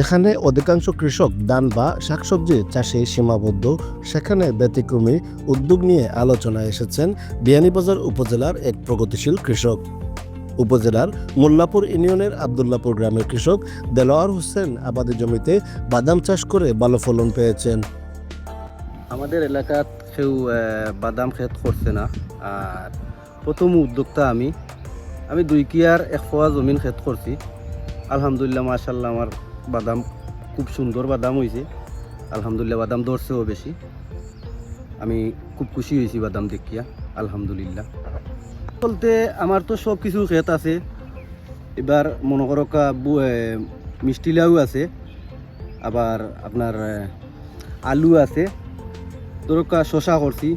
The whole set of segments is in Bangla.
যেখানে অধিকাংশ কৃষক ধান বা শাকসবজি চাষে সীমাবদ্ধ, সেখানে ব্যতিক্রমী উদ্যোগ নিয়ে আলোচনায় এসেছেন বিয়ানীবাজার উপজেলার এক প্রগতিশীল কৃষক। উপজেলার মোল্লাপুর ইউনিয়নের আবদুল্লাপুর গ্রামের কৃষক দেলোয়ার হোসেন আবাদি জমিতে বাদাম চাষ করে ভালো ফলন পেয়েছেন। আমাদের এলাকাত কেউ বাদাম ক্ষেত করছে না। আর প্রথম উদ্যোক্তা আমি 2 কিয়ার 1 পোয়া জমিন ক্ষেত করছি। আলহামদুলিল্লাহ, মাশাআল্লাহ, আমার বাদাম খুব সুন্দর বাদাম হয়েছে। আলহামদুলিল্লাহ, বাদাম ধরছেও বেশি। আমি খুব খুশি হয়েছি বাদাম দেখিয়া, আলহামদুলিল্লাহ। বলতে আমার তো সব কিছু ক্ষেত আছে। এবার মনে করো মিষ্টি লাউ আছে, আবার আপনার আলু আছে, ধরকা শশা করছি।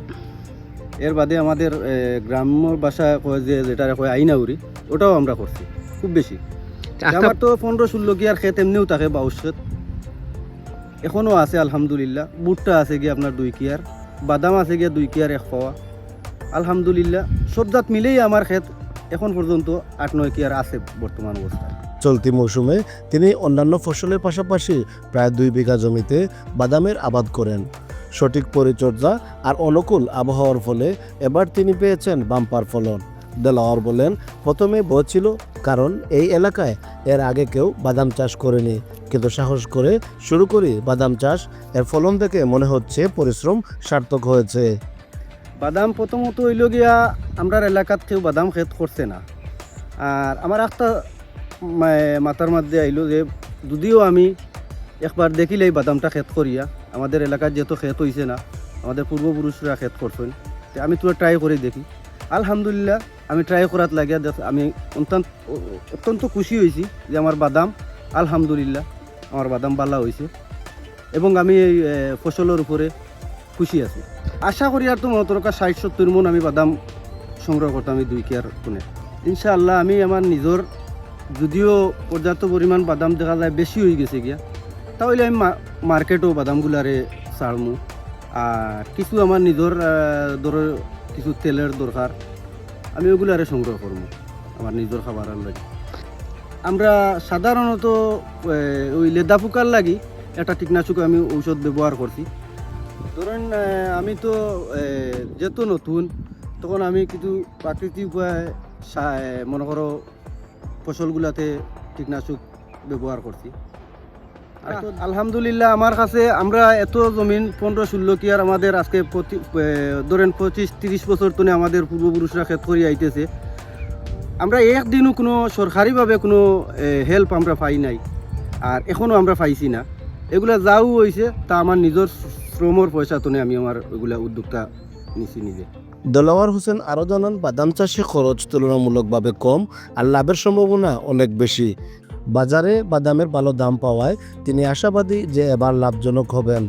এর বাদে আমাদের গ্রাম্য ভাষা কয় যেটা কয় আইনাউরি, ওটাও আমরা করছি খুব বেশি। আমার তো 15-16 কিয়ার ক্ষেত এমনিও থাকে, 22 ক্ষেত এখনও আছে আলহামদুলিল্লাহ। ভুট্টা আছে গিয়ে আপনার 2 কিয়ার, বাদাম আছে গিয়ে 2 কিয়ার 1 পোয়া। আলহামদুলিল্লাহ, সব জাত মিলেই আমার ক্ষেত এখন পর্যন্ত 8-9 কিয়ার আছে বর্তমান অবস্থায়। চলতি মৌসুমে তিনি অন্যান্য ফসলের পাশাপাশি প্রায় 2 বিঘা জমিতে বাদামের আবাদ করেন। সঠিক পরিচর্যা আর অনুকূল আবহাওয়ার ফলে এবার তিনি পেয়েছেন বাম্পার ফলন। দেলোয়ার বলেন, প্রথমে ভয় ছিল, কারণ এই এলাকায় এর আগে কেউ বাদাম চাষ করেনি, কিন্তু সাহস করে শুরু করি বাদাম চাষ। এর ফলন দেখে মনে হচ্ছে পরিশ্রম সার্থক হয়েছে। বাদাম প্রথমত হইল গিয়া আমরা এলাকাত কেউ বাদাম ক্ষেত করছে না। আর আমার একটা মাথার মধ্যে আইলো যে যদিও আমি একবার দেখিলেই বাদামটা ক্ষেত করিয়া, আমাদের এলাকার যেহেতু ক্ষেত হয়েছে না, আমাদের পূর্বপুরুষরা ক্ষেত করছেন, আমি তো ট্রাই করে দেখি। আলহামদুলিল্লাহ, আমি ট্রাই করার লাগিয়া আমি অত্যন্ত খুশি হয়েছি যে আমার বাদাম, আলহামদুলিল্লাহ, আমার বাদাম ভালো হয়েছে এবং আমি এই ফসলের উপরে খুশি আছি। আশা করি আর তো মতরকা 60-70 মন আমি বাদাম সংগ্রহ করতাম আমি 2 কিয়ার কোণে। ইনশাআল্লাহ আমি আমার নিজের, যদিও পর্যাপ্ত পরিমাণ বাদাম দেখা যায় বেশি হয়ে গেছে গিয়া, তাহলে আমি মার্কেটও বাদামগুলারে ছাড়মু। আর কিছু আমার নিজের ধরো কিছু তেলের দরকার, আমি ওগুলারে সংগ্রহ করবো আমার নিজের খাবারের লাগে। আমরা সাধারণত ওই লেদা পোকার লাগি একটা কীটনাশক আমি ঔষধ ব্যবহার করছি। ধরেন আমি তো যেহেতু নতুন, তখন আমি কিছু প্রাকৃতিক উপায় মনে করো ফসলগুলাতে কীটনাশক ব্যবহার করছি। আলহামদুলিল্লাহ, আমার কাছে আমরা এত জমিন 15-16 কিয়ার আমাদের আজকে ধরেন 25-30 বছর তো আমাদের পূর্বপুরুষরা ক্ষেত করে আইতেছে। আমরা একদিনও কোনো সরকারিভাবে কোনো হেল্প আমরা পাই নাই, আর এখনও আমরা পাইছি না। এগুলা যাও হয়েছে তা আমার নিজের শ্রমর পয়সা তো আমি আমার ওইগুলা উদ্যোক্তা নিছি নিজে। দেলোয়ার হোসেন আরও জানান, বাদাম চাষে খরচ তুলনামূলকভাবে কম আর লাভের সম্ভাবনা অনেক বেশি। বাজারে বাদামের ভালো দাম পাওয়ায় তিনি আশাবাদী যে এবার লাভজনক হবেন।